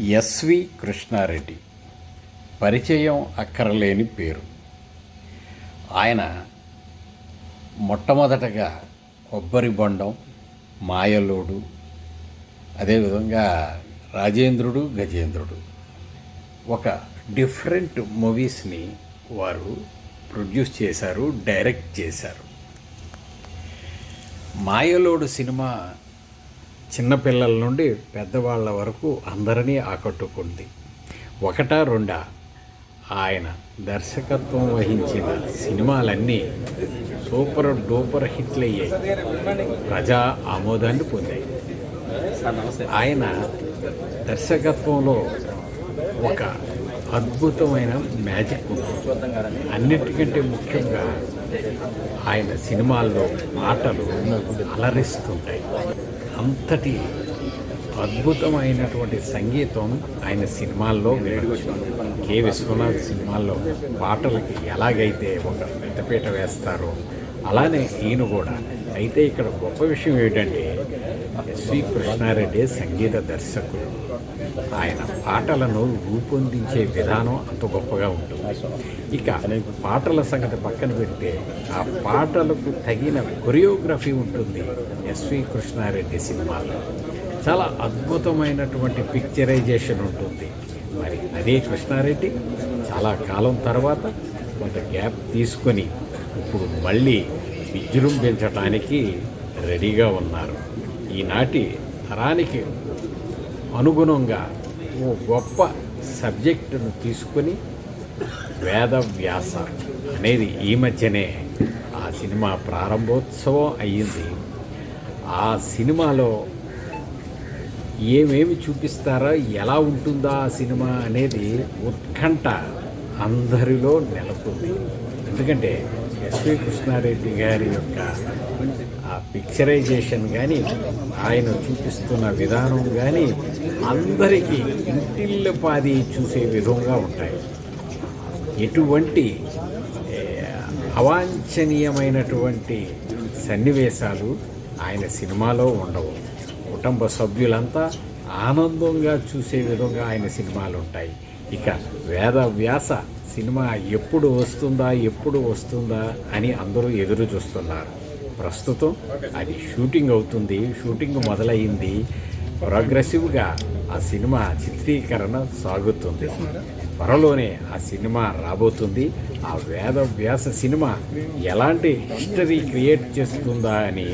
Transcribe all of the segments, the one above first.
SV Krishna Reddy పరిచయం అక్కరలేని పేరు. ఆయన మొట్టమొదటగా కొబ్బరి బొండం, మాయలోడు, అదేవిధంగా రాజేంద్రుడు, గజేంద్రుడు ఒక డిఫరెంట్ మూవీస్ని వారు ప్రొడ్యూస్ చేశారు, డైరెక్ట్ చేశారు. మాయలోడు సినిమా చిన్నపిల్లల నుండి పెద్దవాళ్ళ వరకు అందరినీ ఆకట్టుకుంది. ఒకటా రెండా ఆయన దర్శకత్వం వహించిన సినిమాలన్నీ సూపర్ డూపర్ హిట్లు అయ్యాయి, ప్రజా ఆమోదాన్ని పొందాయి. ఆయన దర్శకత్వంలో ఒక అద్భుతమైన మ్యాజిక్ ఉంటుంది. అన్నిటికంటే ముఖ్యంగా ఆయన సినిమాల్లో మాటలు అలరిస్తుంటాయి. అంతటి అద్భుతమైనటువంటి సంగీతం ఆయన సినిమాల్లో వినొచ్చు. కె విశ్వనాథ్ సినిమాల్లో పాటలకి ఎలాగైతే ఒక పెద్దపీట వేస్తారో అలానే ఈయన కూడా. అయితే ఇక్కడ గొప్ప విషయం ఏంటంటే ఎస్వి కృష్ణారెడ్డి సంగీత దర్శకుడు. ఆయన పాటలను రూపొందించే విధానం అంత గొప్పగా ఉంటుంది. ఇక పాటల సంగతి పక్కన పెడితే ఆ పాటలకు తగిన కొరియోగ్రఫీ ఉంటుంది ఎస్వి కృష్ణారెడ్డి సినిమాలో. చాలా అద్భుతమైనటువంటి పిక్చరైజేషన్ ఉంటుంది. మరి అదే కృష్ణారెడ్డి చాలా కాలం తర్వాత కొంత గ్యాప్ తీసుకొని ఇప్పుడు మళ్ళీ విజృంభించడానికి రెడీగా ఉన్నారు. ఈనాటి తరానికి అనుగుణంగా ఓ గొప్ప సబ్జెక్టును తీసుకొని వేదవ్యాస అనేది ఈ మధ్యనే ఆ సినిమా ప్రారంభోత్సవం అయ్యింది. ఆ సినిమాలో ఏమేమి చూపిస్తారో, ఎలా ఉంటుందా ఆ సినిమా అనేది ఉత్కంఠ అందరిలో నెలకొంది. ఎందుకంటే ఎస్వి కృష్ణారెడ్డి గారి యొక్క ఆ పిక్చరైజేషన్ కానీ, ఆయన చూపిస్తున్న విధానం కానీ అందరికీ ఇంటిల్లపాది చూసే విధంగా ఉంటాయి. ఎటువంటి అవాంఛనీయమైనటువంటి సన్నివేశాలు ఆయన సినిమాలో ఉండవు. కుటుంబ సభ్యులంతా ఆనందంగా చూసే విధంగా ఆయన సినిమాలు ఉంటాయి. ఇక వేదవ్యాస సినిమా ఎప్పుడు వస్తుందా అని అందరూ ఎదురు చూస్తున్నారు. ప్రస్తుతం అది షూటింగ్ అవుతుంది, షూటింగ్ మొదలైంది. ప్రోగ్రెసివ్గా ఆ సినిమా చిత్రీకరణ సాగుతుంది. త్వరలోనే ఆ సినిమా రాబోతుంది. ఆ వేదవ్యాస సినిమా ఎలాంటి హిస్టరీ క్రియేట్ చేస్తుందా అని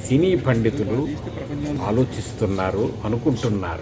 సినీ పండితులు ఆలోచిస్తున్నారు, అనుకుంటున్నారు.